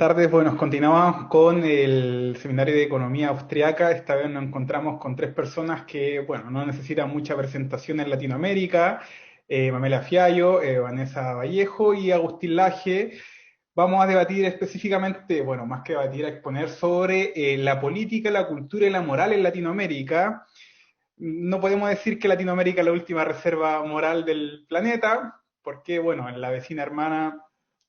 tardes. Bueno, continuamos con el seminario de economía austriaca. Esta vez nos encontramos con tres personas que, bueno, no necesitan mucha presentación en Latinoamérica. Mamela Fiallo, Vanessa Vallejo y Agustín Laje. Vamos a debatir específicamente, bueno, más que debatir, a exponer sobre la política, la cultura y la moral en Latinoamérica. No podemos decir que Latinoamérica es la última reserva moral del planeta, porque, bueno, en la vecina hermana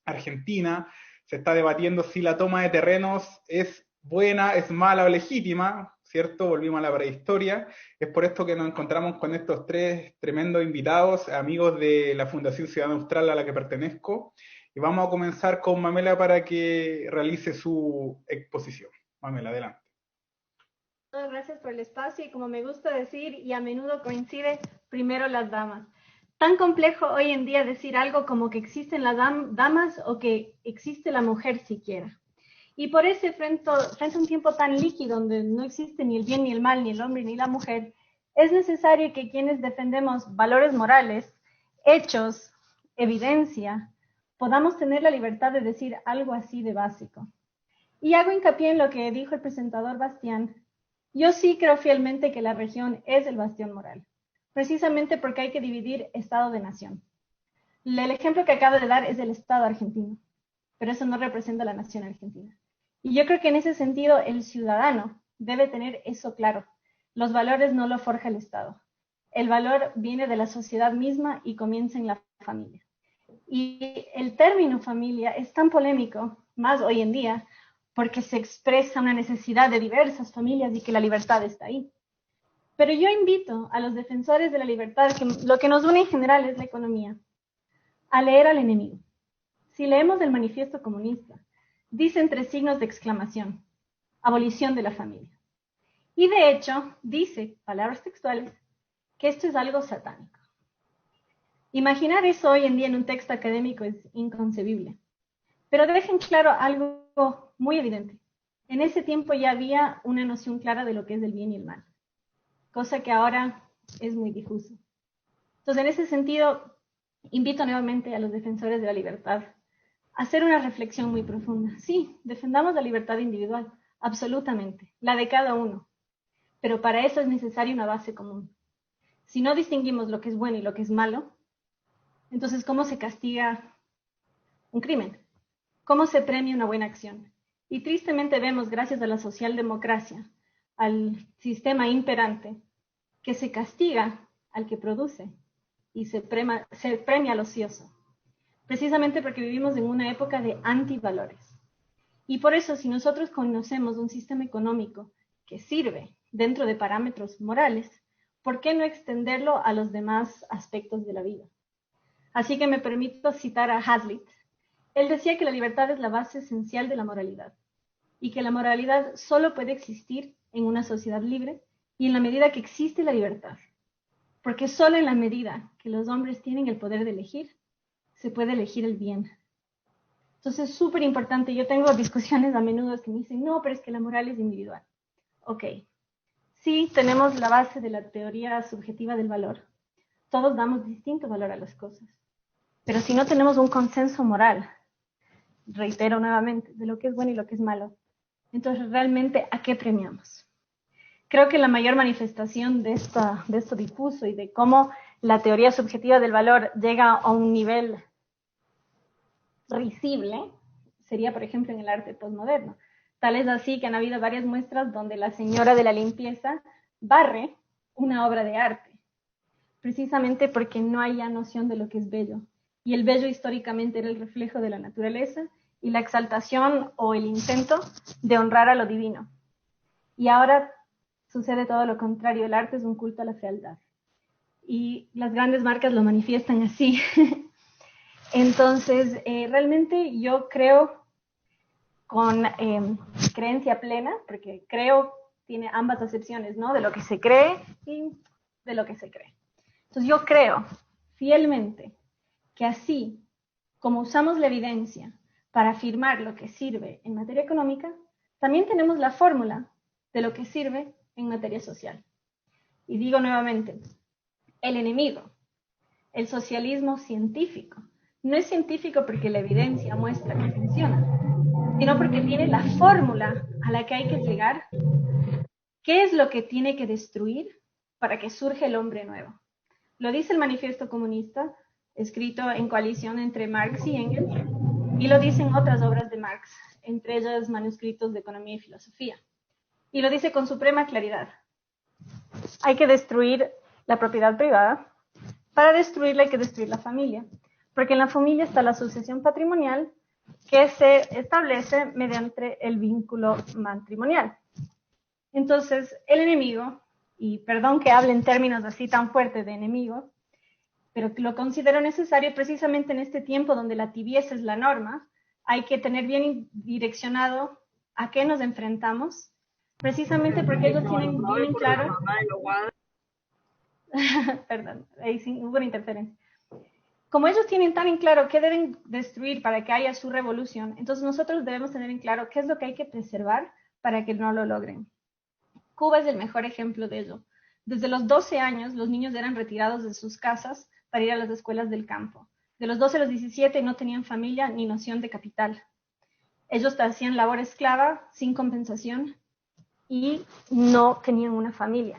Argentina se está debatiendo si la toma de terrenos es buena, es mala o legítima, ¿cierto? Volvimos a la prehistoria. Es por esto que nos encontramos con estos tres tremendos invitados, amigos de la Fundación Ciudadana Austral a la que pertenezco. Y vamos a comenzar con Mamela para que realice su exposición. Mamela, adelante. Gracias por el espacio y como me gusta decir y a menudo coincide, primero las damas. Tan complejo hoy en día decir algo como que existen las damas o que existe la mujer siquiera. Y por eso, frente a un tiempo tan líquido donde no existe ni el bien ni el mal, ni el hombre ni la mujer, es necesario que quienes defendemos valores morales, hechos, evidencia, podamos tener la libertad de decir algo así de básico. Y hago hincapié en lo que dijo el presentador Bastián. Yo sí creo fielmente que la región es el bastión moral, precisamente porque hay que dividir Estado de nación. El ejemplo que acabo de dar es del Estado argentino, pero eso no representa la nación argentina. Y yo creo que en ese sentido el ciudadano debe tener eso claro. Los valores no lo forja el Estado. El valor viene de la sociedad misma y comienza en la familia. Y el término familia es tan polémico, más hoy en día, porque se expresa una necesidad de diversas familias y que la libertad está ahí. Pero yo invito a los defensores de la libertad, que lo que nos une en general es la economía, a leer al enemigo. Si leemos el manifiesto comunista, dice entre signos de exclamación, abolición de la familia. Y de hecho, dice, palabras textuales, que esto es algo satánico. Imaginar eso hoy en día en un texto académico es inconcebible. Pero dejen claro algo muy evidente. En ese tiempo ya había una noción clara de lo que es el bien y el mal, cosa que ahora es muy difusa. Entonces, en ese sentido, invito nuevamente a los defensores de la libertad a hacer una reflexión muy profunda. Sí, defendamos la libertad individual, absolutamente, la de cada uno, pero para eso es necesaria una base común. Si no distinguimos lo que es bueno y lo que es malo, entonces, ¿cómo se castiga un crimen? ¿Cómo se premia una buena acción? Y tristemente vemos, gracias a la socialdemocracia, al sistema imperante, que se castiga al que produce y se premia al ocioso, precisamente porque vivimos en una época de antivalores. Y por eso, si nosotros conocemos un sistema económico que sirve dentro de parámetros morales, ¿por qué no extenderlo a los demás aspectos de la vida? Así que me permito citar a Hazlitt. Él decía que la libertad es la base esencial de la moralidad y que la moralidad solo puede existir en una sociedad libre y en la medida que existe la libertad. Porque solo en la medida que los hombres tienen el poder de elegir, se puede elegir el bien. Entonces es súper importante. Yo tengo discusiones a menudo que me dicen, no, pero es que la moral es individual. Ok, sí tenemos la base de la teoría subjetiva del valor. Todos damos distinto valor a las cosas. Pero si no tenemos un consenso moral, reitero nuevamente, de lo que es bueno y lo que es malo, entonces realmente ¿a qué premiamos? Creo que la mayor manifestación de esto difuso y de cómo la teoría subjetiva del valor llega a un nivel risible sería, por ejemplo, en el arte postmoderno. Tal es así que han habido varias muestras donde la señora de la limpieza barre una obra de arte, precisamente porque no hay ya noción de lo que es bello. Y el bello históricamente era el reflejo de la naturaleza y la exaltación o el intento de honrar a lo divino. Y ahora sucede todo lo contrario, el arte es un culto a la fealdad. Y las grandes marcas lo manifiestan así. Entonces, realmente yo creo con creencia plena, porque creo tiene ambas acepciones, ¿no? De lo que se cree y de lo que se cree. Entonces yo creo fielmente que así como usamos la evidencia para afirmar lo que sirve en materia económica, también tenemos la fórmula de lo que sirve en materia social. Y digo nuevamente, el enemigo, el socialismo científico, no es científico porque la evidencia muestra que funciona. sino porque tiene la fórmula a la que hay que llegar. ¿Qué es lo que tiene que destruir para que surja el hombre nuevo? Lo dice el Manifiesto Comunista, escrito en coalición entre Marx y Engels, y lo dicen otras obras de Marx, entre ellas manuscritos de economía y filosofía. Y lo dice con suprema claridad. Hay que destruir la propiedad privada. Para destruirla hay que destruir la familia, porque en la familia está la sucesión patrimonial que se establece mediante el vínculo matrimonial. Entonces, el enemigo, y perdón que hable en términos así tan fuertes de enemigo, pero lo considero necesario precisamente en este tiempo donde la tibieza es la norma, hay que tener bien direccionado a qué nos enfrentamos, precisamente porque ellos tienen bien claro, perdón, ahí sí hubo una interferencia. Como ellos tienen tan en claro qué deben destruir para que haya su revolución, entonces nosotros debemos tener en claro qué es lo que hay que preservar para que no lo logren. Cuba es el mejor ejemplo de ello. Desde los 12 años, los niños eran retirados de sus casas para ir a las escuelas del campo. De los 12 a los 17 no tenían familia ni noción de capital. Ellos hacían labor esclava sin compensación y no tenían una familia.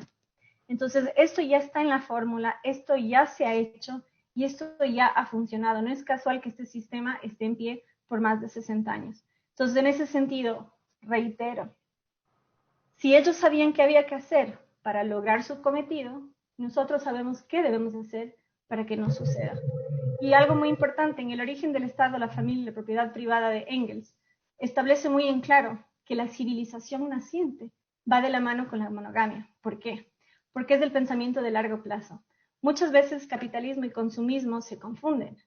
Entonces, esto ya está en la fórmula, esto ya se ha hecho y esto ya ha funcionado. No es casual que este sistema esté en pie por más de 60 años. Entonces, en ese sentido, reitero, si ellos sabían qué había que hacer para lograr su cometido, nosotros sabemos qué debemos hacer para que no suceda. Y algo muy importante, en el origen del Estado, la familia y la propiedad privada de Engels, establece muy en claro que la civilización naciente va de la mano con la monogamia. ¿Por qué? Porque es del pensamiento de largo plazo. Muchas veces capitalismo y consumismo se confunden,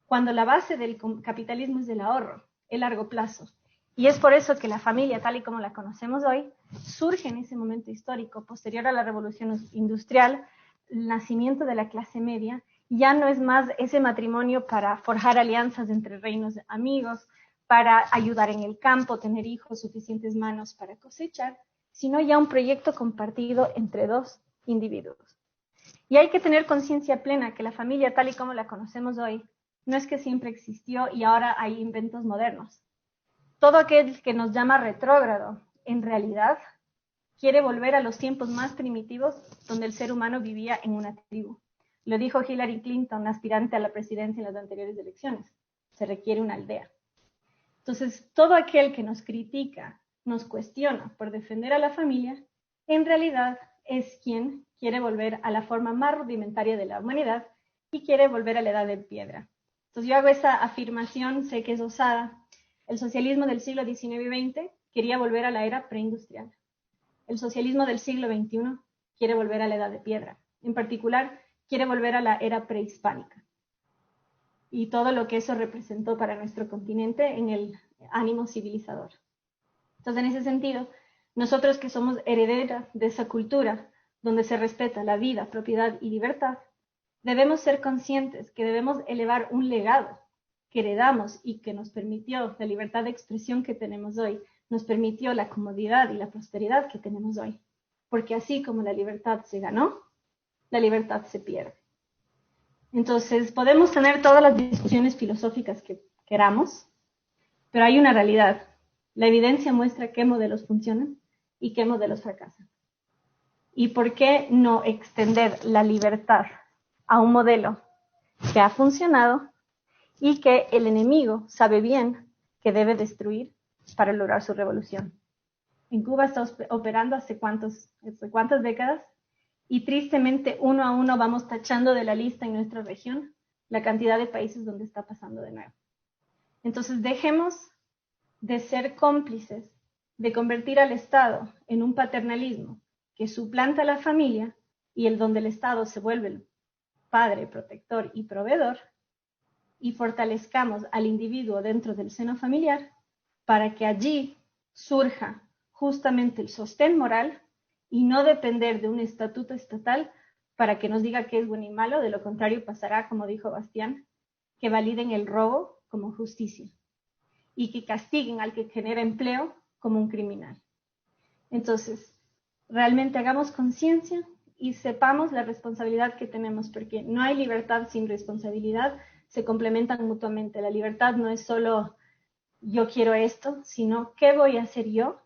cuando la base del capitalismo es el ahorro, el largo plazo. Y es por eso que la familia, tal y como la conocemos hoy, surge en ese momento histórico, posterior a la revolución industrial, el nacimiento de la clase media. Ya no es más ese matrimonio para forjar alianzas entre reinos amigos, para ayudar en el campo, tener hijos, suficientes manos para cosechar, sino ya un proyecto compartido entre dos individuos. Y hay que tener conciencia plena que la familia, tal y como la conocemos hoy, no es que siempre existió y ahora hay inventos modernos. Todo aquel que nos llama retrógrado, en realidad, quiere volver a los tiempos más primitivos donde el ser humano vivía en una tribu. Lo dijo Hillary Clinton, aspirante a la presidencia en las anteriores elecciones. Se requiere una aldea. Entonces, todo aquel que nos critica, nos cuestiona por defender a la familia, en realidad es quien quiere volver a la forma más rudimentaria de la humanidad y quiere volver a la edad de piedra. Entonces yo hago esa afirmación, sé que es osada. El socialismo del siglo XIX y XX quería volver a la era preindustrial. El socialismo del siglo XXI quiere volver a la edad de piedra. En particular, quiere volver a la era prehispánica y todo lo que eso representó para nuestro continente en el ánimo civilizador. Entonces, en ese sentido, nosotros que somos herederas de esa cultura donde se respeta la vida, propiedad y libertad, debemos ser conscientes que debemos elevar un legado que heredamos y que nos permitió la libertad de expresión que tenemos hoy, nos permitió la comodidad y la prosperidad que tenemos hoy. Porque así como la libertad se ganó, la libertad se pierde. Entonces, podemos tener todas las discusiones filosóficas que queramos, pero hay una realidad. La evidencia muestra qué modelos funcionan y qué modelos fracasan. ¿Y por qué no extender la libertad a un modelo que ha funcionado y que el enemigo sabe bien que debe destruir para lograr su revolución? En Cuba está operando hace cuántas décadas y tristemente uno a uno vamos tachando de la lista en nuestra región la cantidad de países donde está pasando de nuevo. Entonces dejemos de ser cómplices, de convertir al Estado en un paternalismo que suplanta a la familia y el donde el Estado se vuelve el padre, protector y proveedor, y fortalezcamos al individuo dentro del seno familiar para que allí surja justamente el sostén moral y no depender de un estatuto estatal para que nos diga qué es bueno y malo. De lo contrario pasará, como dijo Bastián, que validen el robo como justicia y que castiguen al que genera empleo como un criminal. Entonces, realmente hagamos conciencia y sepamos la responsabilidad que tenemos, porque no hay libertad sin responsabilidad, se complementan mutuamente. La libertad no es solo yo quiero esto, sino qué voy a hacer yo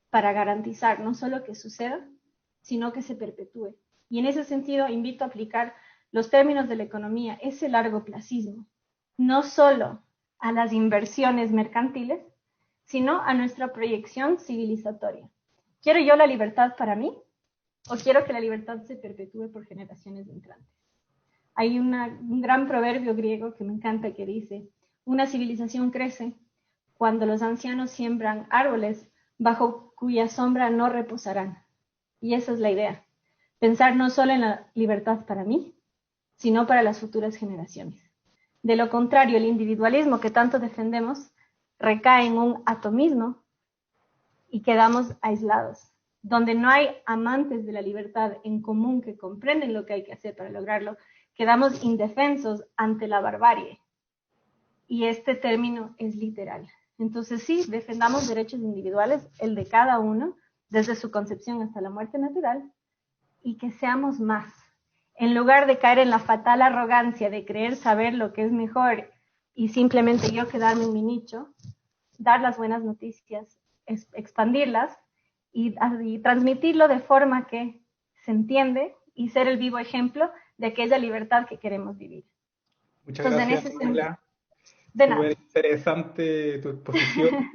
para garantizar no solo que suceda, sino que se perpetúe. Y en ese sentido invito a aplicar los términos de la economía, ese largoplacismo, no solo a las inversiones mercantiles, sino a nuestra proyección civilizatoria. ¿Quiero yo la libertad para mí o quiero que la libertad se perpetúe por generaciones entrantes? Hay un gran proverbio griego que me encanta que dice, una civilización crece cuando los ancianos siembran árboles bajo cuya sombra no reposarán. Y esa es la idea. Pensar no solo en la libertad para mí, sino para las futuras generaciones. De lo contrario, el individualismo que tanto defendemos recae en un atomismo y quedamos aislados. Donde no hay amantes de la libertad en común que comprenden lo que hay que hacer para lograrlo, quedamos indefensos ante la barbarie. Y este término es literal. Entonces sí, defendamos derechos individuales, el de cada uno, desde su concepción hasta la muerte natural, y que seamos más. En lugar de caer en la fatal arrogancia de creer saber lo que es mejor y simplemente yo quedarme en mi nicho, dar las buenas noticias, expandirlas y transmitirlo de forma que se entiende y ser el vivo ejemplo de aquella libertad que queremos vivir. Muchas Entonces, en gracias, ese sentido, Pamela. de nada. Súper interesante tu exposición.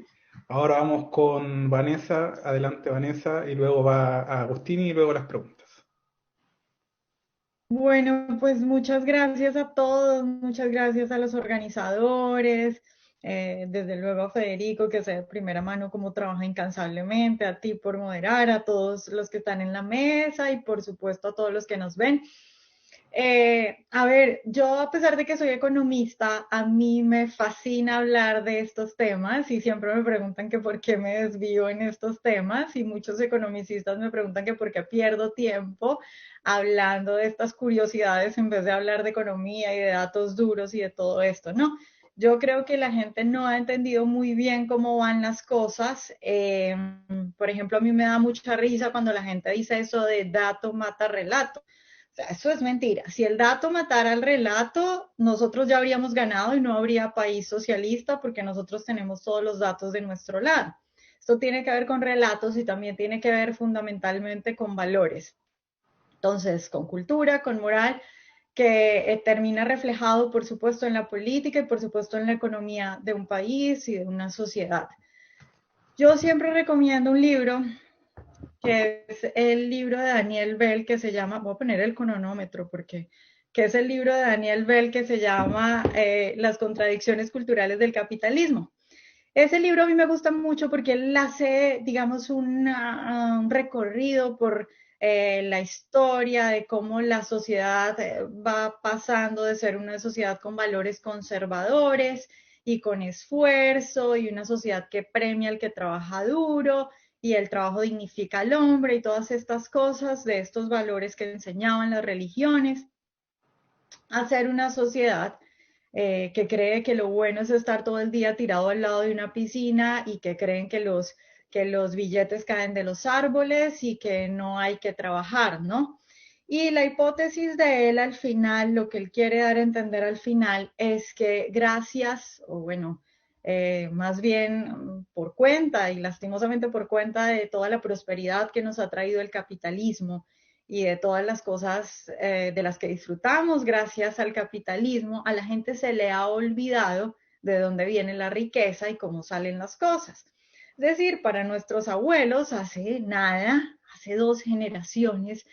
Ahora vamos con Vanessa. Adelante, Vanessa, y luego va a Agustín y luego las preguntas. Bueno, pues muchas gracias a todos, muchas gracias a los organizadores, desde luego a Federico, que sé de primera mano cómo trabaja incansablemente, a ti por moderar, a todos los que están en la mesa y por supuesto a todos los que nos ven. A ver, yo a pesar de que soy economista, a mí me fascina hablar de estos temas y siempre me preguntan que por qué me desvío en estos temas y muchos economicistas me preguntan que por qué pierdo tiempo hablando de estas curiosidades en vez de hablar de economía y de datos duros y de todo esto, ¿no? Yo creo que la gente no ha entendido muy bien cómo van las cosas. Por ejemplo, a mí me da mucha risa cuando la gente dice eso de dato mata relato. O sea, eso es mentira. Si el dato matara al relato, nosotros ya habríamos ganado y no habría país socialista porque nosotros tenemos todos los datos de nuestro lado. Esto tiene que ver con relatos y también tiene que ver fundamentalmente con valores. Entonces, con cultura, con moral, que termina reflejado, por supuesto, en la política y, por supuesto, en la economía de un país y de una sociedad. Yo siempre recomiendo un libro que es el libro de Daniel Bell que se llama, voy a poner el cronómetro porque, que es el libro de Daniel Bell que se llama Las contradicciones culturales del capitalismo. Ese libro a mí me gusta mucho porque él hace, digamos, un recorrido por la historia de cómo la sociedad va pasando de ser una sociedad con valores conservadores y con esfuerzo y una sociedad que premia al que trabaja duro y el trabajo dignifica al hombre y todas estas cosas de estos valores que enseñaban las religiones, a ser una sociedad que cree que lo bueno es estar todo el día tirado al lado de una piscina y que creen que los billetes caen de los árboles y que no hay que trabajar, ¿no? Y la hipótesis de él al final, lo que él quiere dar a entender al final es que gracias, o bueno, más bien por cuenta y lastimosamente por cuenta de toda la prosperidad que nos ha traído el capitalismo, y de todas las cosas de las que disfrutamos gracias al capitalismo, a la gente se le ha olvidado de dónde viene la riqueza y cómo salen las cosas. Es decir, para nuestros abuelos, hace nada, hace 2 generaciones,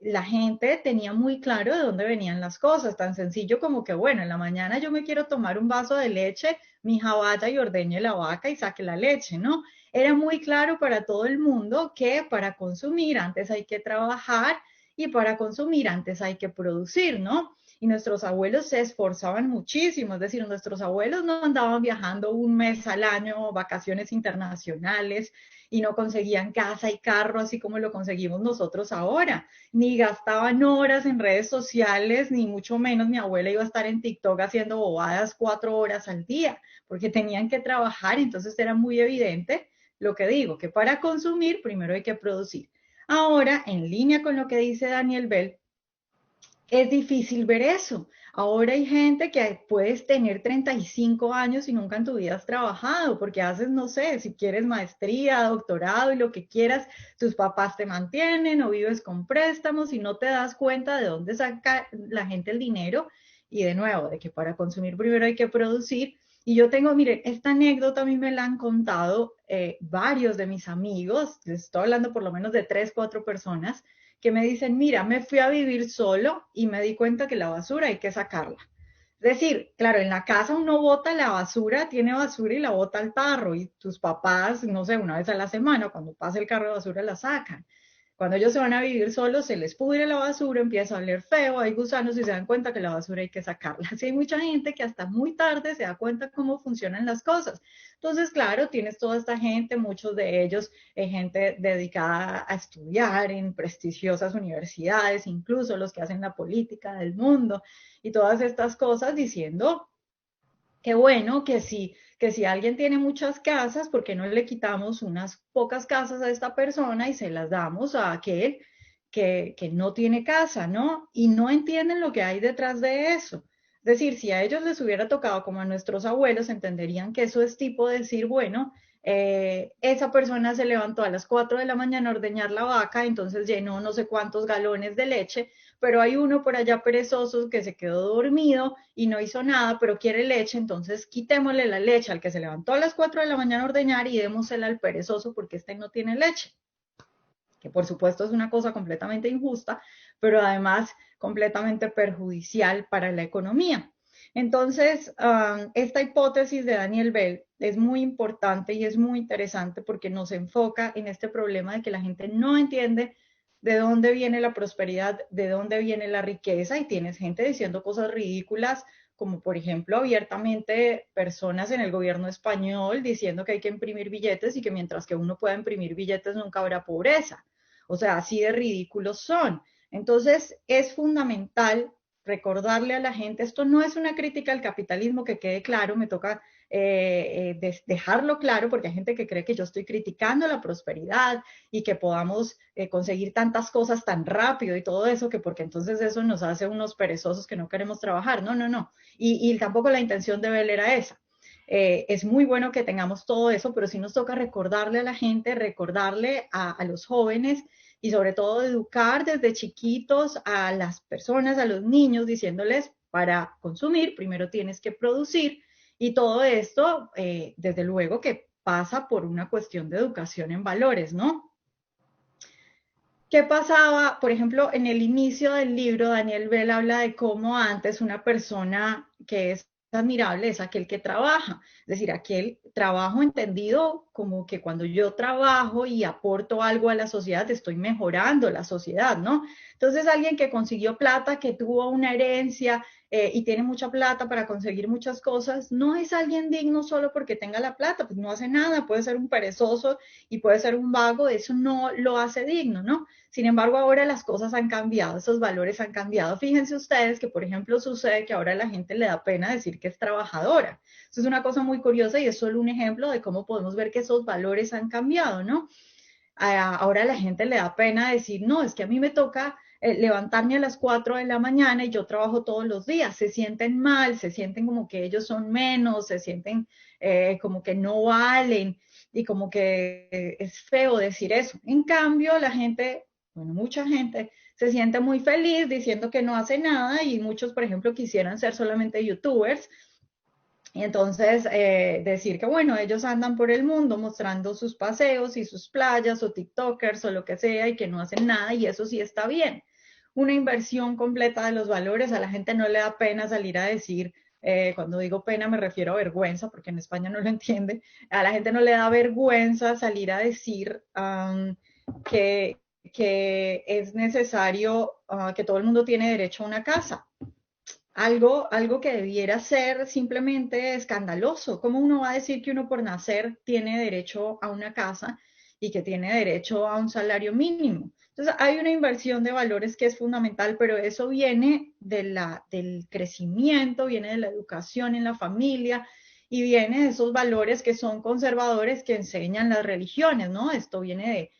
la gente tenía muy claro de dónde venían las cosas, tan sencillo como que, bueno, en la mañana yo me quiero tomar un vaso de leche, mi hija vaya y ordeñe la vaca y saque la leche, ¿no? Era muy claro para todo el mundo que para consumir antes hay que trabajar y para consumir antes hay que producir, ¿no? Y nuestros abuelos se esforzaban muchísimo, es decir, nuestros abuelos no andaban viajando un mes al año, vacaciones internacionales, y no conseguían casa y carro así como lo conseguimos nosotros ahora, ni gastaban horas en redes sociales, ni mucho menos mi abuela iba a estar en TikTok haciendo bobadas 4 horas al día, porque tenían que trabajar, entonces era muy evidente lo que digo, que para consumir primero hay que producir. Ahora, en línea con lo que dice Daniel Bell, es difícil ver eso. Ahora hay gente que puedes tener 35 años y nunca en tu vida has trabajado, porque haces, no sé, si quieres maestría, doctorado y lo que quieras, tus papás te mantienen o vives con préstamos y no te das cuenta de dónde saca la gente el dinero. Y de nuevo, de que para consumir primero hay que producir. Y yo tengo, miren, esta anécdota a mí me la han contado varios de mis amigos, les estoy hablando por lo menos de 3, 4 personas, que me dicen, mira, me fui a vivir solo y me di cuenta que la basura hay que sacarla. Es decir, claro, en la casa uno bota la basura, tiene basura y la bota al tarro y tus papás, no sé, una vez a la semana, cuando pasa el carro de basura, la sacan. Cuando ellos se van a vivir solos, se les pudre la basura, empieza a oler feo, hay gusanos y se dan cuenta que la basura hay que sacarla. Así hay mucha gente que hasta muy tarde se da cuenta cómo funcionan las cosas. Entonces, claro, tienes toda esta gente, muchos de ellos, gente dedicada a estudiar en prestigiosas universidades, incluso los que hacen la política del mundo y todas estas cosas diciendo qué bueno que si alguien tiene muchas casas, ¿por qué no le quitamos unas pocas casas a esta persona y se las damos a aquel que no tiene casa, ¿no? Y no entienden lo que hay detrás de eso. Es decir, si a ellos les hubiera tocado como a nuestros abuelos, entenderían que eso es tipo de decir, bueno, esa persona se levantó a las 4 de la mañana a ordeñar la vaca, entonces llenó no sé cuántos galones de leche, pero hay uno por allá perezoso que se quedó dormido y no hizo nada, pero quiere leche, entonces quitémosle la leche al que se levantó a las 4 de la mañana a ordeñar y démosela al perezoso porque este no tiene leche, que por supuesto es una cosa completamente injusta, pero además completamente perjudicial para la economía. Entonces, esta hipótesis de Daniel Bell es muy importante y es muy interesante porque nos enfoca en este problema de que la gente no entiende de dónde viene la prosperidad, de dónde viene la riqueza, y tienes gente diciendo cosas ridículas, como por ejemplo abiertamente personas en el gobierno español diciendo que hay que imprimir billetes y que mientras que uno pueda imprimir billetes nunca habrá pobreza. O sea, así de ridículos son. Entonces, es fundamental recordarle a la gente, esto no es una crítica al capitalismo, que quede claro, me toca dejarlo claro, porque hay gente que cree que yo estoy criticando la prosperidad y que podamos conseguir tantas cosas tan rápido y todo eso, que porque entonces eso nos hace unos perezosos que no queremos trabajar. No, no, no. Y tampoco la intención de Bell era esa. Es muy bueno que tengamos todo eso, pero sí nos toca recordarle a la gente, recordarle a los jóvenes y sobre todo educar desde chiquitos a las personas, a los niños, diciéndoles, para consumir, primero tienes que producir, y todo esto, desde luego que pasa por una cuestión de educación en valores, ¿no? ¿Qué pasaba? Por ejemplo, en el inicio del libro, Daniel Bell habla de cómo antes una persona que es admirable es aquel que trabaja, es decir, aquel trabajo entendido como que cuando yo trabajo y aporto algo a la sociedad, estoy mejorando la sociedad, ¿no? Entonces, alguien que consiguió plata, que tuvo una herencia y tiene mucha plata para conseguir muchas cosas, no es alguien digno solo porque tenga la plata, pues no hace nada, puede ser un perezoso y puede ser un vago, eso no lo hace digno, ¿no? Sin embargo, ahora las cosas han cambiado, esos valores han cambiado. Fíjense ustedes que, por ejemplo, sucede que ahora a la gente le da pena decir que es trabajadora. Eso es una cosa muy curiosa y es solo un ejemplo de cómo podemos ver que esos valores han cambiado, ¿no? Ahora a la gente le da pena decir, no, es que a mí me toca levantarme a las 4 de la mañana y yo trabajo todos los días. Se sienten mal, se sienten como que ellos son menos, se sienten como que no valen y como que es feo decir eso. En cambio, la gente, bueno, mucha gente se siente muy feliz diciendo que no hace nada, y muchos, por ejemplo, quisieran ser solamente youtubers y entonces decir que, bueno, ellos andan por el mundo mostrando sus paseos y sus playas o TikTokers o lo que sea y que no hacen nada, y eso sí está bien. Una inversión completa de los valores, a la gente no le da pena salir a decir, cuando digo pena me refiero a vergüenza, porque en España no lo entiende, a la gente no le da vergüenza salir a decir que, que es necesario, que todo el mundo tiene derecho a una casa. Algo que debiera ser simplemente escandaloso. ¿Cómo uno va a decir que uno por nacer tiene derecho a una casa y que tiene derecho a un salario mínimo? Entonces, hay una inversión de valores que es fundamental, pero eso viene del crecimiento, viene de la educación en la familia y viene de esos valores que son conservadores que enseñan las religiones, ¿no? Esto viene de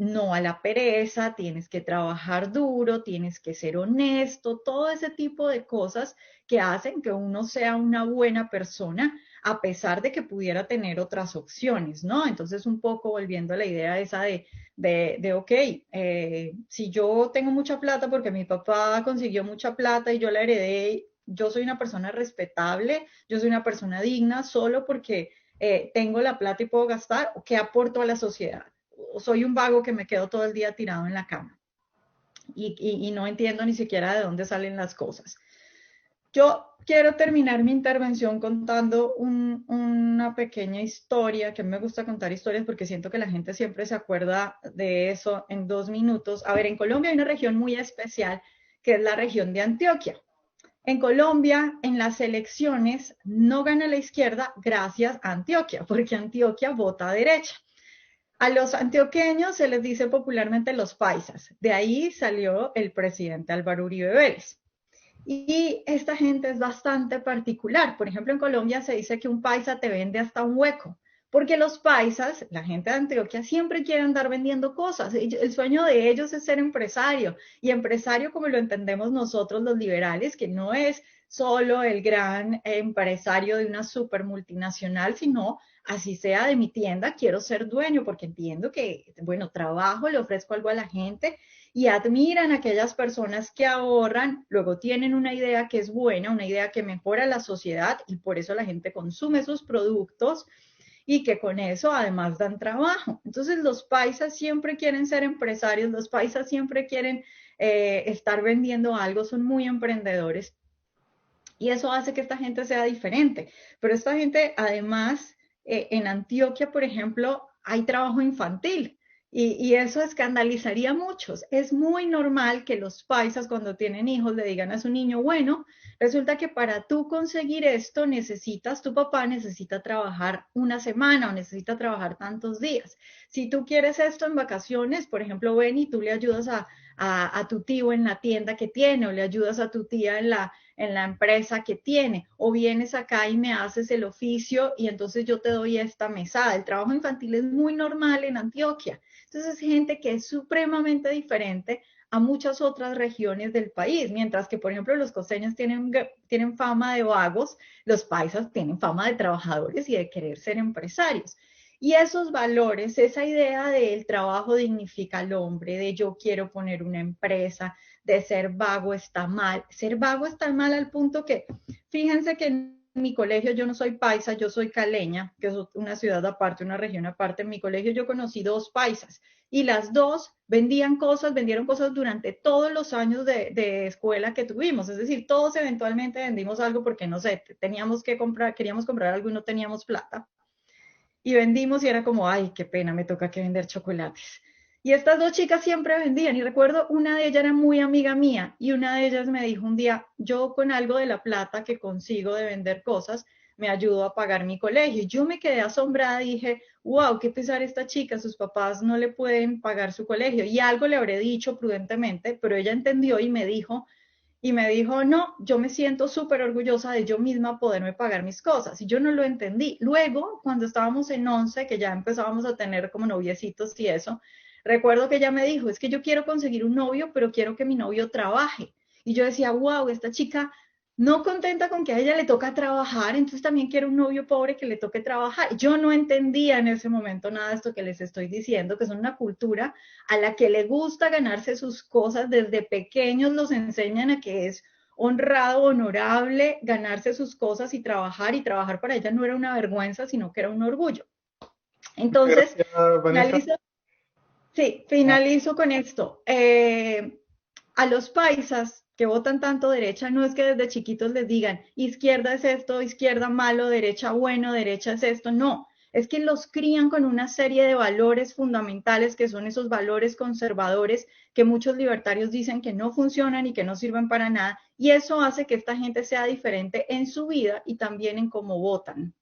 no a la pereza, tienes que trabajar duro, tienes que ser honesto, todo ese tipo de cosas que hacen que uno sea una buena persona a pesar de que pudiera tener otras opciones, ¿no? Entonces, un poco volviendo a la idea esa ok, si yo tengo mucha plata porque mi papá consiguió mucha plata y yo la heredé, yo soy una persona respetable, yo soy una persona digna solo porque tengo la plata y puedo gastar, o qué aporto a la sociedad. O soy un vago que me quedo todo el día tirado en la cama y no entiendo ni siquiera de dónde salen las cosas. Yo quiero terminar mi intervención contando una pequeña historia, que a mí me gusta contar historias porque siento que la gente siempre se acuerda de eso en 2 minutos. A ver, en Colombia hay una región muy especial que es la región de Antioquia. En Colombia, en las elecciones, no gana la izquierda gracias a Antioquia, porque Antioquia vota a derecha. A los antioqueños se les dice popularmente los paisas. De ahí salió el presidente Álvaro Uribe Vélez. Y esta gente es bastante particular. Por ejemplo, en Colombia se dice que un paisa te vende hasta un hueco, porque los paisas, la gente de Antioquia, siempre quiere andar vendiendo cosas. El sueño de ellos es ser empresario, y empresario como lo entendemos nosotros los liberales, que no es solo el gran empresario de una super multinacional, sino así sea de mi tienda, quiero ser dueño porque entiendo que, bueno, trabajo, le ofrezco algo a la gente y admiran a aquellas personas que ahorran, luego tienen una idea que es buena, una idea que mejora la sociedad y por eso la gente consume sus productos y que con eso además dan trabajo. Entonces los paisas siempre quieren ser empresarios, los paisas siempre quieren estar vendiendo algo, son muy emprendedores y eso hace que esta gente sea diferente. Pero esta gente además, en Antioquia, por ejemplo, hay trabajo infantil. Y eso escandalizaría a muchos. Es muy normal que los paisas cuando tienen hijos le digan a su niño, bueno, resulta que para tú conseguir esto necesitas, tu papá necesita trabajar una semana o necesita trabajar tantos días. Si tú quieres esto en vacaciones, por ejemplo, ven y tú le ayudas a tu tío en la tienda que tiene o le ayudas a tu tía en la empresa que tiene, o vienes acá y me haces el oficio y entonces yo te doy esta mesada. El trabajo infantil es muy normal en Antioquia. Entonces es gente que es supremamente diferente a muchas otras regiones del país, mientras que, por ejemplo, los costeños tienen fama de vagos, los paisas tienen fama de trabajadores y de querer ser empresarios. Y esos valores, esa idea del trabajo dignifica al hombre, de yo quiero poner una empresa, de ser vago está mal. Ser vago está mal al punto que, fíjense que en mi colegio yo no soy paisa, yo soy caleña, que es una ciudad aparte, una región aparte. En mi colegio yo conocí 2 paisas y las dos vendieron cosas durante todos los años de escuela que tuvimos. Es decir, todos eventualmente vendimos algo porque, no sé, teníamos que comprar, queríamos comprar algo y no teníamos plata. Y vendimos y era como, ay, qué pena, me toca que vender chocolates. Y estas 2 chicas siempre vendían y recuerdo una de ellas era muy amiga mía y una de ellas me dijo un día, yo con algo de la plata que consigo de vender cosas, me ayudo a pagar mi colegio. Y yo me quedé asombrada y dije, wow, qué pesar esta chica, sus papás no le pueden pagar su colegio. Y algo le habré dicho prudentemente, pero ella entendió y me dijo, no, yo me siento súper orgullosa de yo misma poderme pagar mis cosas. Y yo no lo entendí. Luego, cuando estábamos en 11, que ya empezábamos a tener como noviecitos y eso, recuerdo que ella me dijo, es que yo quiero conseguir un novio, pero quiero que mi novio trabaje. Y yo decía, wow, esta chica no contenta con que a ella le toca trabajar, entonces también quiere un novio pobre que le toque trabajar. Yo no entendía en ese momento nada de esto que les estoy diciendo, que es una cultura a la que le gusta ganarse sus cosas. Desde pequeños los enseñan a que es honrado, honorable ganarse sus cosas y trabajar para ella no era una vergüenza, sino que era un orgullo. Muchas Entonces, gracias, Vanessa. finalizo, sí, finalizo con esto. A los paisas que votan tanto derecha, no es que desde chiquitos les digan izquierda es esto, izquierda malo, derecha bueno, derecha es esto, no. Es que los crían con una serie de valores fundamentales que son esos valores conservadores que muchos libertarios dicen que no funcionan y que no sirven para nada. Y eso hace que esta gente sea diferente en su vida y también en cómo votan.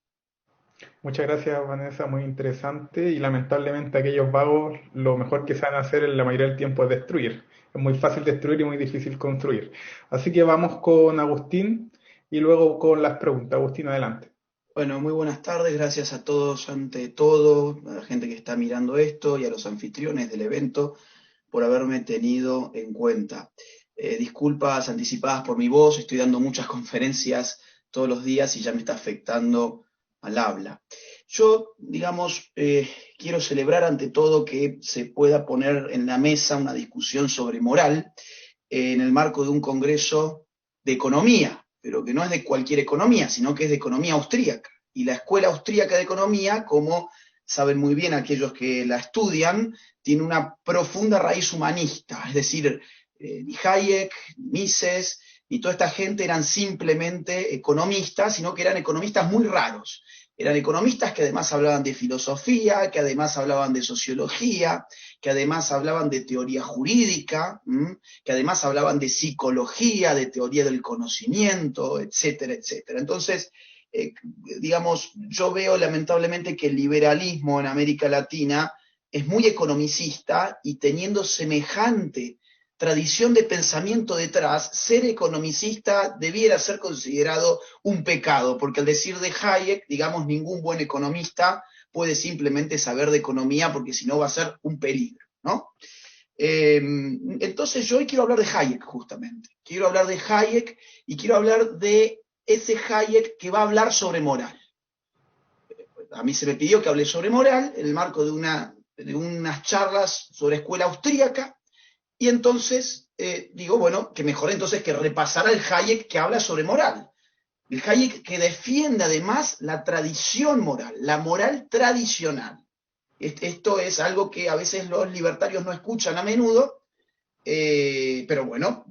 Muchas gracias, Vanessa, muy interesante. Y lamentablemente aquellos vagos, lo mejor que saben hacer en la mayoría del tiempo es destruir. Es muy fácil destruir y muy difícil construir. Así que vamos con Agustín y luego con las preguntas. Agustín, adelante. Bueno, muy buenas tardes, gracias a todos, ante todo, a la gente que está mirando esto y a los anfitriones del evento por haberme tenido en cuenta. Disculpas anticipadas por mi voz, estoy dando muchas conferencias todos los días y ya me está afectando al habla. Yo, digamos, quiero celebrar ante todo que se pueda poner en la mesa una discusión sobre moral en el marco de un congreso de economía, pero que no es de cualquier economía, sino que es de economía austríaca. Y la Escuela Austríaca de Economía, como saben muy bien aquellos que la estudian, tiene una profunda raíz humanista, es decir, ni Hayek, ni Mises, ni toda esta gente eran simplemente economistas, sino que eran economistas muy raros. Eran economistas que además hablaban de filosofía, que además hablaban de sociología, que además hablaban de teoría jurídica, que además hablaban de psicología, de teoría del conocimiento, etcétera, etcétera. Entonces, digamos, yo veo lamentablemente que el liberalismo en América Latina es muy economicista y teniendo semejante tradición de pensamiento detrás, ser economicista debiera ser considerado un pecado, porque al decir de Hayek, digamos, ningún buen economista puede simplemente saber de economía porque si no va a ser un peligro, ¿no? Entonces yo hoy quiero hablar de Hayek justamente, quiero hablar de Hayek y quiero hablar de ese Hayek que va a hablar sobre moral. A mí se me pidió que hable sobre moral en el marco de unas charlas sobre escuela austríaca y entonces digo, bueno, que mejor entonces que repasar al Hayek que habla sobre moral. El Hayek que defiende además la tradición moral, la moral tradicional. Esto es algo que a veces los libertarios no escuchan a menudo, pero bueno,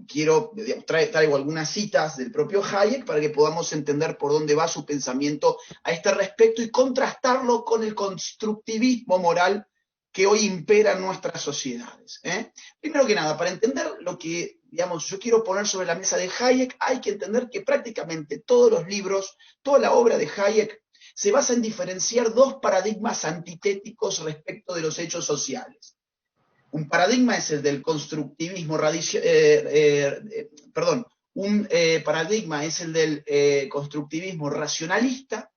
traigo algunas citas del propio Hayek para que podamos entender por dónde va su pensamiento a este respecto y contrastarlo con el constructivismo moral que hoy impera en nuestras sociedades. Primero que nada, para entender lo que, digamos, yo quiero poner sobre la mesa de Hayek, hay que entender que prácticamente todos los libros, toda la obra de Hayek se basa en diferenciar dos paradigmas antitéticos respecto de los hechos sociales. Un paradigma es el del constructivismo paradigma es el del constructivismo racionalista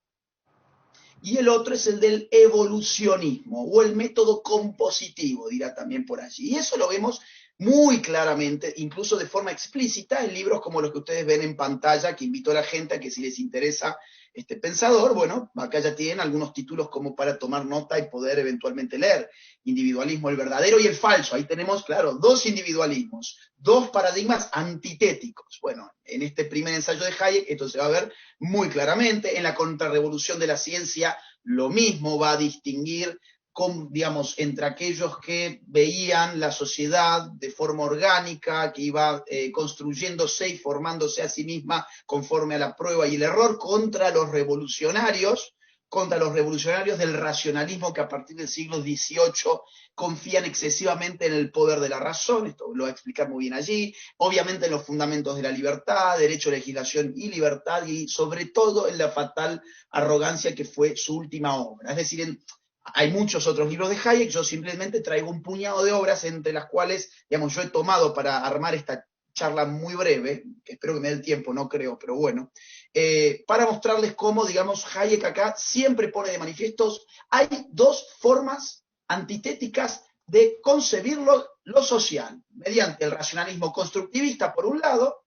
y el otro es el del evolucionismo o el método compositivo, dirá también por allí. Y eso lo vemos muy claramente, incluso de forma explícita, en libros como los que ustedes ven en pantalla, que invito a la gente a que si les interesa este pensador, bueno, acá ya tienen algunos títulos como para tomar nota y poder eventualmente leer. Individualismo, el verdadero y el falso. Ahí tenemos, claro, dos individualismos, dos paradigmas antitéticos. Bueno, en este primer ensayo de Hayek esto se va a ver muy claramente. En la contrarrevolución de la ciencia, lo mismo va a distinguir digamos, entre aquellos que veían la sociedad de forma orgánica, que iba construyéndose y formándose a sí misma conforme a la prueba y el error, contra los revolucionarios del racionalismo que a partir del siglo XVIII confían excesivamente en el poder de la razón, esto lo va a explicar muy bien allí, obviamente en los fundamentos de la libertad, derecho, legislación y libertad, y sobre todo en la fatal arrogancia que fue su última obra. Es decir, hay muchos otros libros de Hayek, yo simplemente traigo un puñado de obras entre las cuales, digamos, yo he tomado para armar esta charla muy breve, que espero que me dé el tiempo, no creo, pero bueno, para mostrarles cómo, digamos, Hayek acá siempre pone de manifiestos, hay dos formas antitéticas de concebir lo social, mediante el racionalismo constructivista por un lado,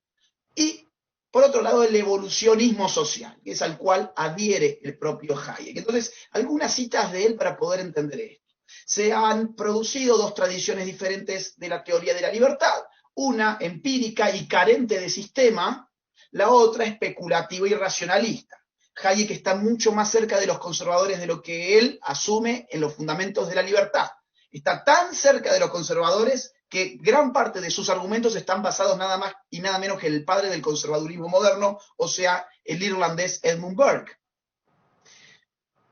y por otro lado, el evolucionismo social, que es al cual adhiere el propio Hayek. Entonces, algunas citas de él para poder entender esto. Se han producido dos tradiciones diferentes de la teoría de la libertad, una empírica y carente de sistema, la otra especulativa y racionalista. Hayek está mucho más cerca de los conservadores de lo que él asume en los fundamentos de la libertad. Está tan cerca de los conservadores que gran parte de sus argumentos están basados nada más y nada menos que el padre del conservadurismo moderno, o sea, el irlandés Edmund Burke.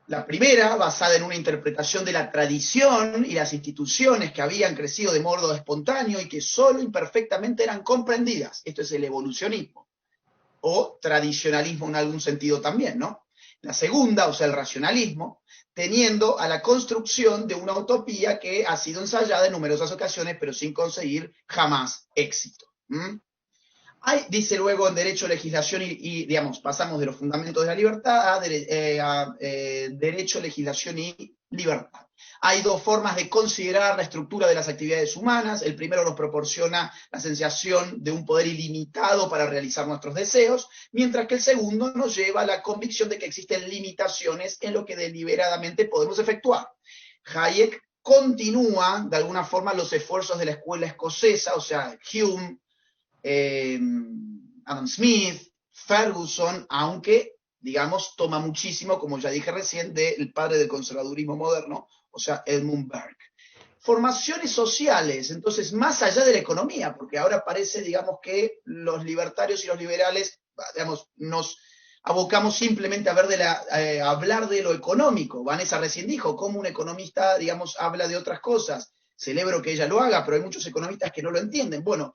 La primera, basada en una interpretación de la tradición y las instituciones que habían crecido de modo espontáneo y que solo imperfectamente eran comprendidas. Esto es el evolucionismo, o tradicionalismo en algún sentido también, ¿no? La segunda, o sea, el racionalismo, teniendo a la construcción de una utopía que ha sido ensayada en numerosas ocasiones, pero sin conseguir jamás éxito. Dice luego en Derecho, Legislación digamos, pasamos de los fundamentos de la libertad a Derecho, Legislación y Libertad. Hay dos formas de considerar la estructura de las actividades humanas. El primero nos proporciona la sensación de un poder ilimitado para realizar nuestros deseos, mientras que el segundo nos lleva a la convicción de que existen limitaciones en lo que deliberadamente podemos efectuar. Hayek continúa, de alguna forma, los esfuerzos de la escuela escocesa, o sea, Hume, Adam Smith, Ferguson, aunque, digamos, toma muchísimo, como ya dije recién, del padre del conservadurismo moderno, o sea, Edmund Burke. Formaciones sociales, entonces, más allá de la economía, porque ahora parece, digamos, que los libertarios y los liberales, digamos, nos abocamos simplemente a hablar de lo económico. Vanessa recién dijo, cómo un economista, digamos, habla de otras cosas. Celebro que ella lo haga, pero hay muchos economistas que no lo entienden. Bueno,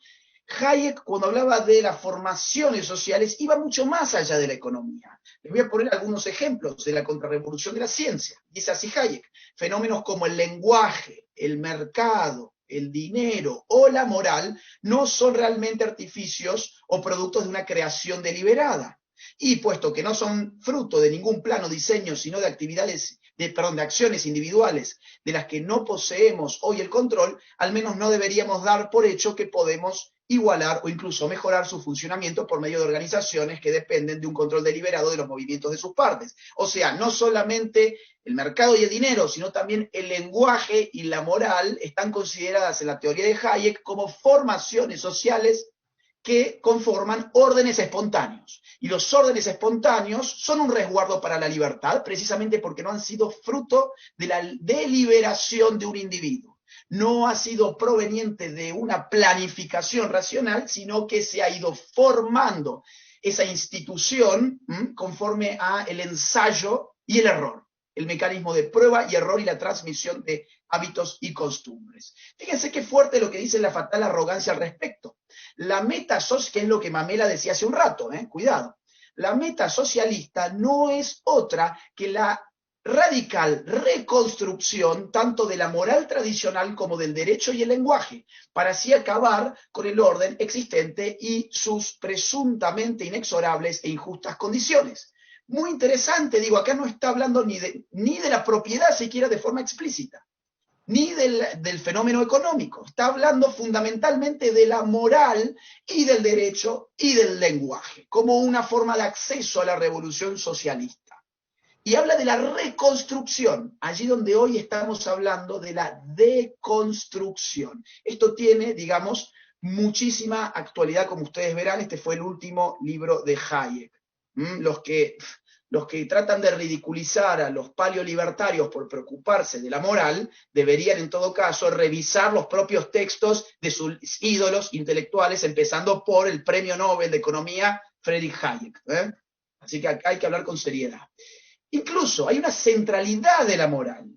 Hayek, cuando hablaba de las formaciones sociales, iba mucho más allá de la economía. Les voy a poner algunos ejemplos de la contrarrevolución de la ciencia. Dice así Hayek: fenómenos como el lenguaje, el mercado, el dinero o la moral no son realmente artificios o productos de una creación deliberada. Y puesto que no son fruto de ningún plano diseño, sino de acciones individuales de las que no poseemos hoy el control, al menos no deberíamos dar por hecho que podemos igualar o incluso mejorar su funcionamiento por medio de organizaciones que dependen de un control deliberado de los movimientos de sus partes. O sea, no solamente el mercado y el dinero, sino también el lenguaje y la moral están consideradas en la teoría de Hayek como formaciones sociales que conforman órdenes espontáneos. Y los órdenes espontáneos son un resguardo para la libertad, precisamente porque no han sido fruto de la deliberación de un individuo. No ha sido proveniente de una planificación racional, sino que se ha ido formando esa institución conforme a el ensayo y el error, el mecanismo de prueba y error y la transmisión de hábitos y costumbres. Fíjense qué fuerte lo que dice la fatal arrogancia al respecto. La meta social, que es lo que Mamela decía hace un rato, cuidado, la meta socialista no es otra que la radical reconstrucción tanto de la moral tradicional como del derecho y el lenguaje, para así acabar con el orden existente y sus presuntamente inexorables e injustas condiciones. Muy interesante, digo, acá no está hablando ni de la propiedad siquiera de forma explícita, ni del fenómeno económico. Está hablando fundamentalmente de la moral y del derecho y del lenguaje, como una forma de acceso a la revolución socialista. Y habla de la reconstrucción, allí donde hoy estamos hablando de la deconstrucción. Esto tiene, digamos, muchísima actualidad, como ustedes verán. Este fue el último libro de Hayek. Los que tratan de ridiculizar a los paleolibertarios por preocuparse de la moral, deberían en todo caso revisar los propios textos de sus ídolos intelectuales, empezando por el premio Nobel de Economía, Friedrich Hayek. Así que acá hay que hablar con seriedad. Incluso hay una centralidad de la moral,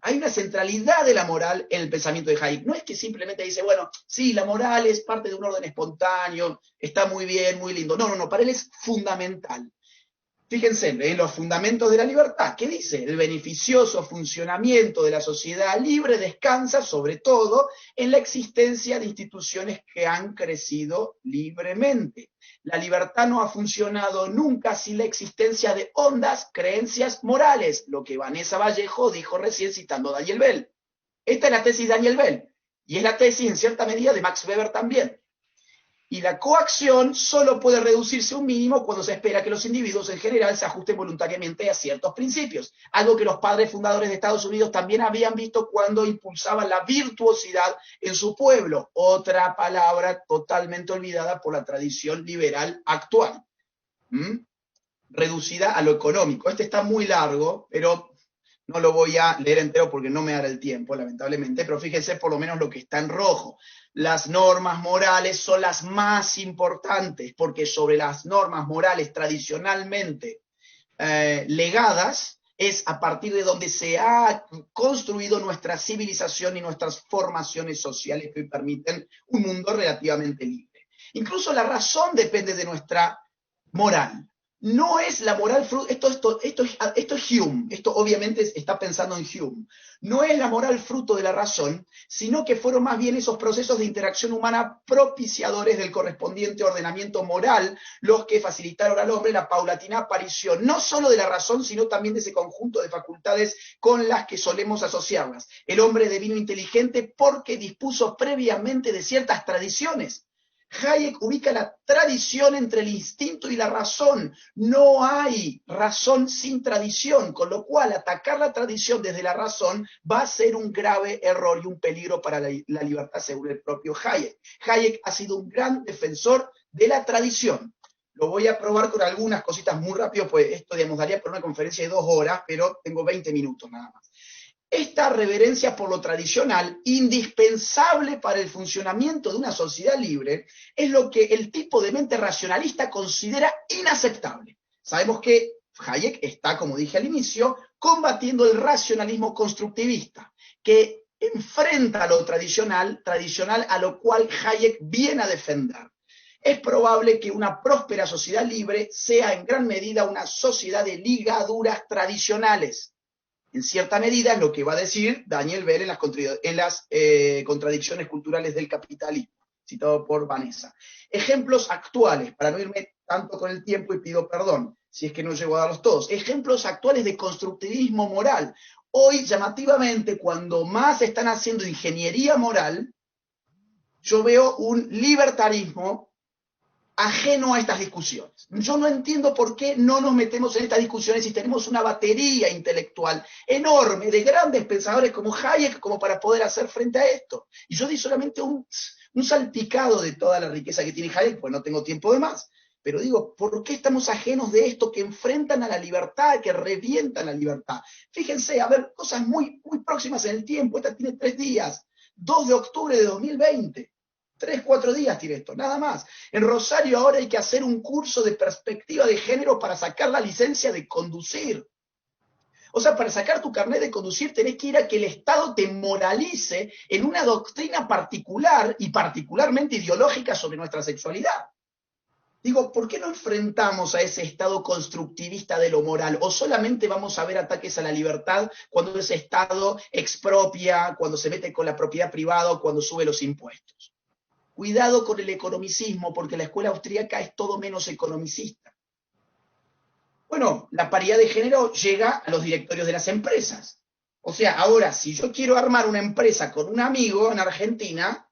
en el pensamiento de Hayek. No es que simplemente dice, bueno, sí, la moral es parte de un orden espontáneo, está muy bien, muy lindo. No, para él es fundamental. Fíjense en los fundamentos de la libertad. ¿Qué dice? El beneficioso funcionamiento de la sociedad libre descansa sobre todo en la existencia de instituciones que han crecido libremente. La libertad no ha funcionado nunca sin la existencia de hondas creencias morales, lo que Vanessa Vallejo dijo recién citando a Daniel Bell. Esta es la tesis de Daniel Bell, y es la tesis en cierta medida de Max Weber también. Y la coacción solo puede reducirse a un mínimo cuando se espera que los individuos en general se ajusten voluntariamente a ciertos principios, algo que los padres fundadores de Estados Unidos también habían visto cuando impulsaban la virtuosidad en su pueblo, otra palabra totalmente olvidada por la tradición liberal actual, reducida a lo económico. Este está muy largo, pero no lo voy a leer entero porque no me dará el tiempo, lamentablemente, pero fíjense por lo menos lo que está en rojo. Las normas morales son las más importantes, porque sobre las normas morales tradicionalmente legadas es a partir de donde se ha construido nuestra civilización y nuestras formaciones sociales que permiten un mundo relativamente libre. Incluso la razón depende de nuestra moral. no es la moral fruto, esto es Hume, esto obviamente está pensando en Hume, no es la moral fruto de la razón, sino que fueron más bien esos procesos de interacción humana propiciadores del correspondiente ordenamiento moral los que facilitaron al hombre la paulatina aparición, no solo de la razón, sino también de ese conjunto de facultades con las que solemos asociarlas. El hombre devino inteligente porque dispuso previamente de ciertas tradiciones. Hayek ubica la tradición entre el instinto y la razón. No hay razón sin tradición, con lo cual atacar la tradición desde la razón va a ser un grave error y un peligro para la libertad, según el propio Hayek. Hayek ha sido un gran defensor de la tradición. Lo voy a probar con algunas cositas muy rápido, pues esto, digamos, daría por una conferencia de 2 horas, pero tengo 20 minutos nada más. Esta reverencia por lo tradicional, indispensable para el funcionamiento de una sociedad libre, es lo que el tipo de mente racionalista considera inaceptable. Sabemos que Hayek está, como dije al inicio, combatiendo el racionalismo constructivista, que enfrenta lo tradicional a lo cual Hayek viene a defender. Es probable que una próspera sociedad libre sea en gran medida una sociedad de ligaduras tradicionales. En cierta medida es lo que va a decir Daniel Bell en las contradicciones culturales del capitalismo, citado por Vanessa. Ejemplos actuales, para no irme tanto con el tiempo y pido perdón, si es que no llego a darlos todos. Ejemplos actuales de constructivismo moral. Hoy, llamativamente, cuando más están haciendo ingeniería moral, yo veo un libertarismo ajeno a estas discusiones. Yo no entiendo por qué no nos metemos en estas discusiones si tenemos una batería intelectual enorme de grandes pensadores como Hayek como para poder hacer frente a esto. Y yo di solamente un salpicado de toda la riqueza que tiene Hayek, pues no tengo tiempo de más. Pero digo, ¿por qué estamos ajenos de esto que enfrentan a la libertad, que revientan la libertad? Fíjense, a ver, cosas muy, muy próximas en el tiempo. Esta tiene 3 días. 2 de octubre de 2020. 3, 4 días tiene esto, nada más. En Rosario ahora hay que hacer un curso de perspectiva de género para sacar la licencia de conducir. O sea, para sacar tu carnet de conducir tenés que ir a que el Estado te moralice en una doctrina particular y particularmente ideológica sobre nuestra sexualidad. Digo, ¿por qué no enfrentamos a ese Estado constructivista de lo moral? ¿O solamente vamos a ver ataques a la libertad cuando ese Estado expropia, cuando se mete con la propiedad privada o cuando sube los impuestos? Cuidado con el economicismo, porque la escuela austríaca es todo menos economicista. Bueno, la paridad de género llega a los directorios de las empresas. O sea, ahora, si yo quiero armar una empresa con un amigo en Argentina,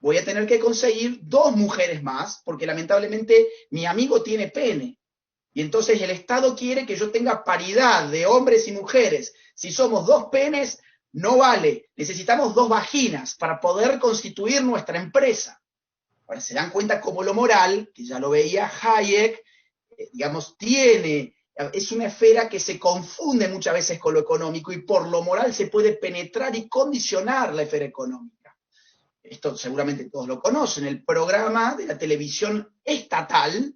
voy a tener que conseguir 2 mujeres más, porque lamentablemente mi amigo tiene pene. Y entonces el Estado quiere que yo tenga paridad de hombres y mujeres. Si somos 2 penes, no vale, necesitamos 2 vaginas para poder constituir nuestra empresa. Ahora, se dan cuenta cómo lo moral, que ya lo veía Hayek, digamos, es una esfera que se confunde muchas veces con lo económico y por lo moral se puede penetrar y condicionar la esfera económica. Esto seguramente todos lo conocen, el programa de la televisión estatal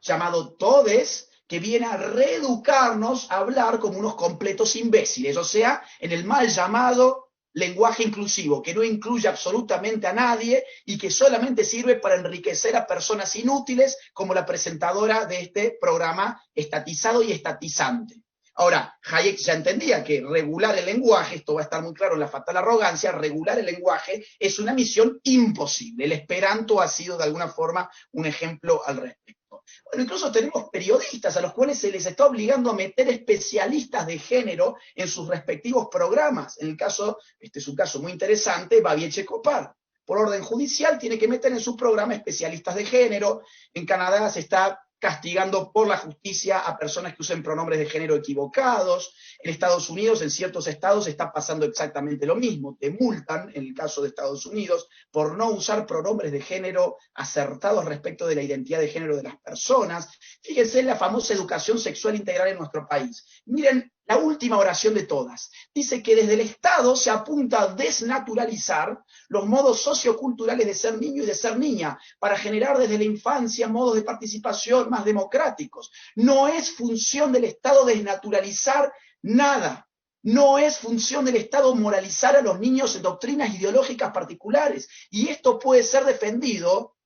llamado Todes, que viene a reeducarnos a hablar como unos completos imbéciles, o sea, en el mal llamado lenguaje inclusivo, que no incluye absolutamente a nadie y que solamente sirve para enriquecer a personas inútiles como la presentadora de este programa estatizado y estatizante. Ahora, Hayek ya entendía que regular el lenguaje, esto va a estar muy claro en La fatal arrogancia, regular el lenguaje es una misión imposible. El Esperanto ha sido de alguna forma un ejemplo al respecto. Bueno, incluso tenemos periodistas a los cuales se les está obligando a meter especialistas de género en sus respectivos programas. En el caso, este es un caso muy interesante, Babi Checopar. Por orden judicial tiene que meter en su programa especialistas de género. En Canadá se está castigando por la justicia a personas que usen pronombres de género equivocados. En Estados Unidos, en ciertos estados, está pasando exactamente lo mismo. Te multan, en el caso de Estados Unidos, por no usar pronombres de género acertados respecto de la identidad de género de las personas. Fíjense en la famosa educación sexual integral en nuestro país. Miren la última oración de todas. Dice que desde el Estado se apunta a desnaturalizar los modos socioculturales de ser niño y de ser niña, para generar desde la infancia modos de participación más democráticos. No es función del Estado desnaturalizar nada. No es función del Estado moralizar a los niños en doctrinas ideológicas particulares. Y esto puede ser defendido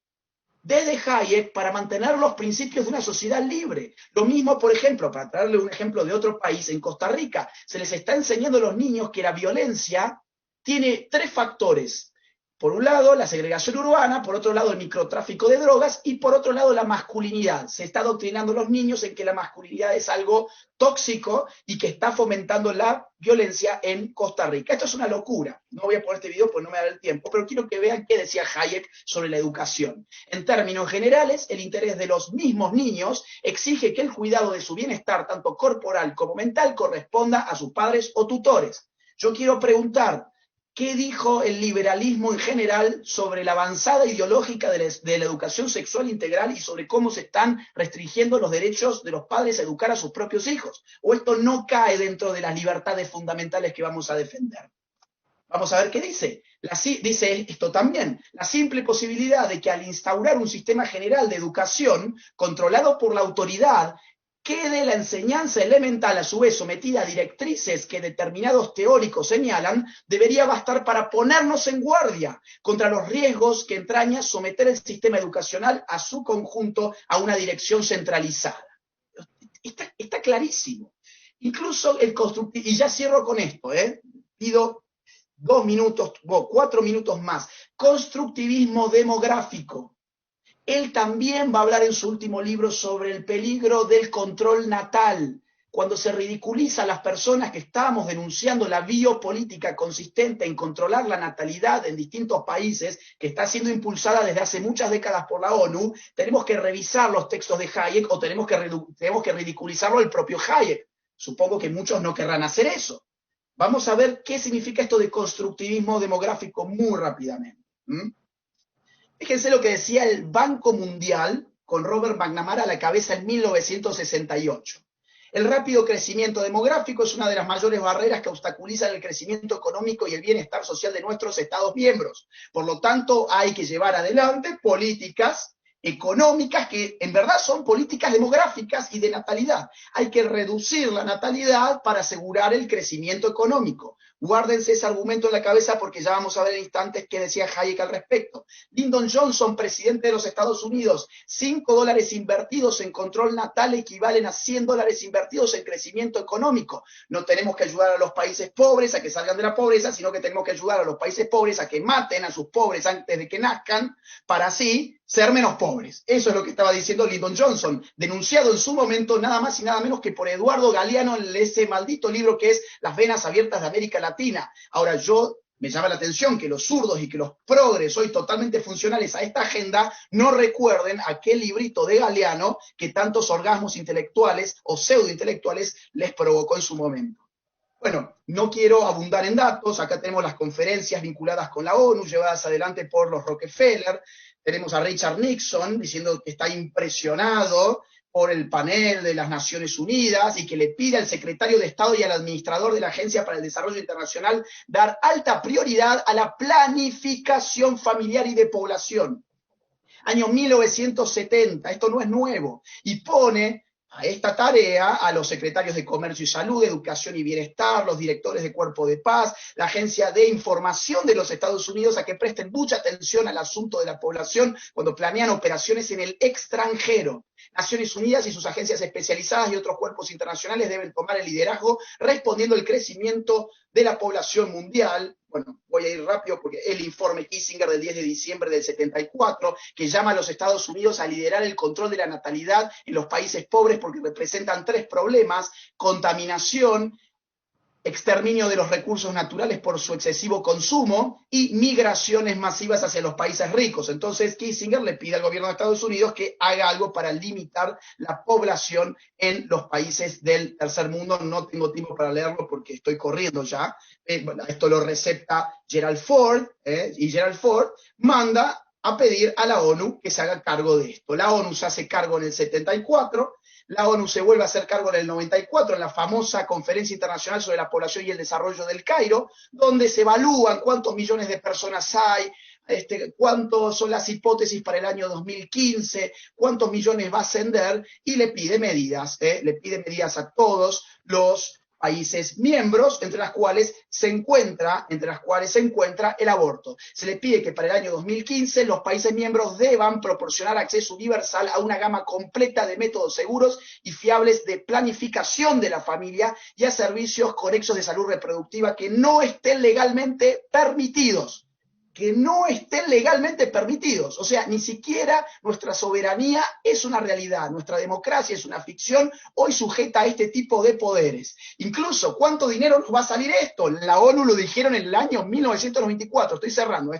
desde Hayek para mantener los principios de una sociedad libre. Lo mismo, por ejemplo, para traerle un ejemplo de otro país, en Costa Rica, se les está enseñando a los niños que la violencia tiene 3 factores. Por un lado, la segregación urbana, por otro lado, el microtráfico de drogas y por otro lado, la masculinidad. Se está adoctrinando a los niños en que la masculinidad es algo tóxico y que está fomentando la violencia en Costa Rica. Esto es una locura. No voy a poner este video porque no me da el tiempo, pero quiero que vean qué decía Hayek sobre la educación. En términos generales, el interés de los mismos niños exige que el cuidado de su bienestar, tanto corporal como mental, corresponda a sus padres o tutores. Yo quiero preguntar, ¿qué dijo el liberalismo en general sobre la avanzada ideológica de la educación sexual integral y sobre cómo se están restringiendo los derechos de los padres a educar a sus propios hijos? ¿O esto no cae dentro de las libertades fundamentales que vamos a defender? Vamos a ver qué dice. Dice esto también. La simple posibilidad de que al instaurar un sistema general de educación controlado por la autoridad, quede la enseñanza elemental a su vez sometida a directrices que determinados teóricos señalan, debería bastar para ponernos en guardia contra los riesgos que entraña someter el sistema educacional a su conjunto a una dirección centralizada. Está clarísimo. Incluso el constructivismo, y ya cierro con esto, pido 2 minutos, 4 minutos más. Constructivismo demográfico. Él también va a hablar en su último libro sobre el peligro del control natal, cuando se ridiculiza a las personas que estamos denunciando la biopolítica consistente en controlar la natalidad en distintos países, que está siendo impulsada desde hace muchas décadas por la ONU. Tenemos que revisar los textos de Hayek o tenemos que ridiculizarlo el propio Hayek. Supongo que muchos no querrán hacer eso. Vamos a ver qué significa esto de constructivismo demográfico muy rápidamente. Fíjense lo que decía el Banco Mundial con Robert McNamara a la cabeza en 1968. El rápido crecimiento demográfico es una de las mayores barreras que obstaculizan el crecimiento económico y el bienestar social de nuestros Estados miembros. Por lo tanto, hay que llevar adelante políticas económicas que en verdad son políticas demográficas y de natalidad. Hay que reducir la natalidad para asegurar el crecimiento económico. Guárdense ese argumento en la cabeza porque ya vamos a ver en instantes qué decía Hayek al respecto. Lyndon Johnson, presidente de los Estados Unidos, $5 invertidos en control natal equivalen a $100 invertidos en crecimiento económico. No tenemos que ayudar a los países pobres a que salgan de la pobreza, sino que tenemos que ayudar a los países pobres a que maten a sus pobres antes de que nazcan, para así ser menos pobres. Eso es lo que estaba diciendo Lyndon Johnson, denunciado en su momento nada más y nada menos que por Eduardo Galeano en ese maldito libro que es Las venas abiertas de América Latina. Ahora, me llama la atención que los zurdos y que los progres hoy totalmente funcionales a esta agenda no recuerden aquel librito de Galeano que tantos orgasmos intelectuales o pseudointelectuales les provocó en su momento. Bueno, no quiero abundar en datos. Acá tenemos las conferencias vinculadas con la ONU, llevadas adelante por los Rockefeller. Tenemos a Richard Nixon diciendo que está impresionado por el panel de las Naciones Unidas y que le pide al secretario de Estado y al administrador de la Agencia para el Desarrollo Internacional dar alta prioridad a la planificación familiar y de población. Año 1970, esto no es nuevo, y pone a esta tarea a los secretarios de Comercio y Salud, Educación y Bienestar, los directores de Cuerpo de Paz, la Agencia de Información de los Estados Unidos, a que presten mucha atención al asunto de la población cuando planean operaciones en el extranjero. Naciones Unidas y sus agencias especializadas y otros cuerpos internacionales deben tomar el liderazgo respondiendo al crecimiento de la población mundial. Bueno, voy a ir rápido porque el informe Kissinger del 10 de diciembre del 74, que llama a los Estados Unidos a liderar el control de la natalidad en los países pobres porque representan 3 problemas: contaminación, exterminio de los recursos naturales por su excesivo consumo y migraciones masivas hacia los países ricos. Entonces Kissinger le pide al gobierno de Estados Unidos que haga algo para limitar la población en los países del tercer mundo. No tengo tiempo para leerlo porque estoy corriendo ya. Bueno, esto lo recepta Gerald Ford, y Gerald Ford manda a pedir a la ONU que se haga cargo de esto. La ONU se hace cargo en el 74, la ONU se vuelve a hacer cargo en el 94, en la famosa Conferencia Internacional sobre la Población y el Desarrollo del Cairo, donde se evalúan cuántos millones de personas hay, cuántos son las hipótesis para el año 2015, cuántos millones va a ascender, y le pide medidas a todos los países miembros, entre las cuales se encuentra el aborto. Se le pide que para el año 2015 los países miembros deban proporcionar acceso universal a una gama completa de métodos seguros y fiables de planificación de la familia y a servicios conexos de salud reproductiva que no estén legalmente permitidos. O sea, ni siquiera nuestra soberanía es una realidad, nuestra democracia es una ficción hoy sujeta a este tipo de poderes. Incluso, ¿cuánto dinero nos va a salir esto? La ONU lo dijeron en el año 1994, estoy cerrando,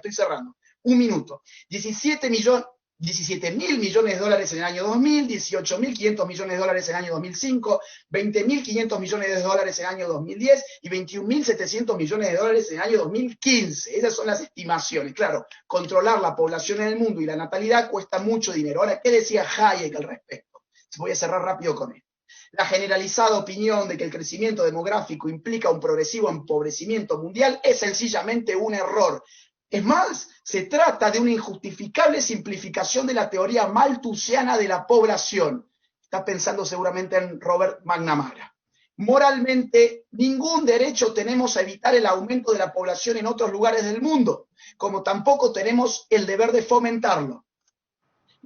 un minuto. 17.000 millones de dólares en el año 2000, 18.500 millones de dólares en el año 2005, 20.500 millones de dólares en el año 2010 y 21.700 millones de dólares en el año 2015. Esas son las estimaciones. Claro, controlar la población en el mundo y la natalidad cuesta mucho dinero. Ahora, ¿qué decía Hayek al respecto? Voy a cerrar rápido con esto. La generalizada opinión de que el crecimiento demográfico implica un progresivo empobrecimiento mundial es sencillamente un error. Es más, se trata de una injustificable simplificación de la teoría malthusiana de la población. Está pensando seguramente en Robert McNamara. Moralmente, ningún derecho tenemos a evitar el aumento de la población en otros lugares del mundo, como tampoco tenemos el deber de fomentarlo.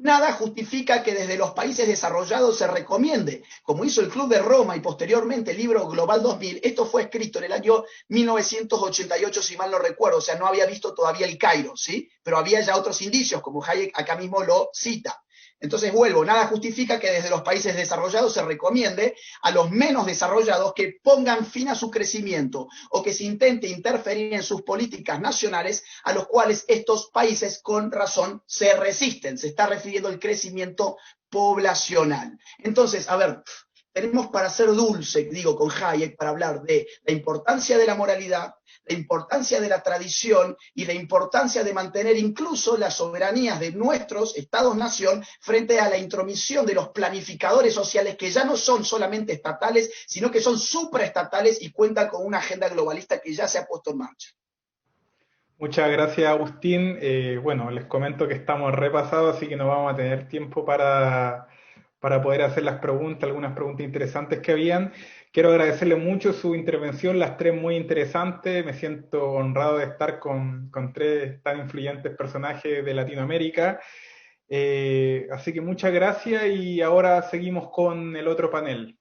Nada justifica que desde los países desarrollados se recomiende, como hizo el Club de Roma y posteriormente el libro Global 2000, esto fue escrito en el año 1988, si mal no recuerdo, o sea, no había visto todavía el Cairo, ¿sí? Pero había ya otros indicios, como Hayek acá mismo lo cita. Entonces vuelvo, nada justifica que desde los países desarrollados se recomiende a los menos desarrollados que pongan fin a su crecimiento o que se intente interferir en sus políticas nacionales a los cuales estos países con razón se resisten. Se está refiriendo al crecimiento poblacional. Entonces, a ver, tenemos para ser dulce, digo con Hayek, para hablar de la importancia de la moralidad, la importancia de la tradición y la importancia de mantener incluso las soberanías de nuestros estados-nación frente a la intromisión de los planificadores sociales que ya no son solamente estatales, sino que son supraestatales y cuentan con una agenda globalista que ya se ha puesto en marcha. Muchas gracias, Agustín. Bueno, les comento que estamos repasados, así que no vamos a tener tiempo para poder hacer las preguntas, algunas preguntas interesantes que habían. Quiero agradecerle mucho su intervención, las tres muy interesantes. Me siento honrado de estar con tres tan influyentes personajes de Latinoamérica. Así que muchas gracias y ahora seguimos con el otro panel.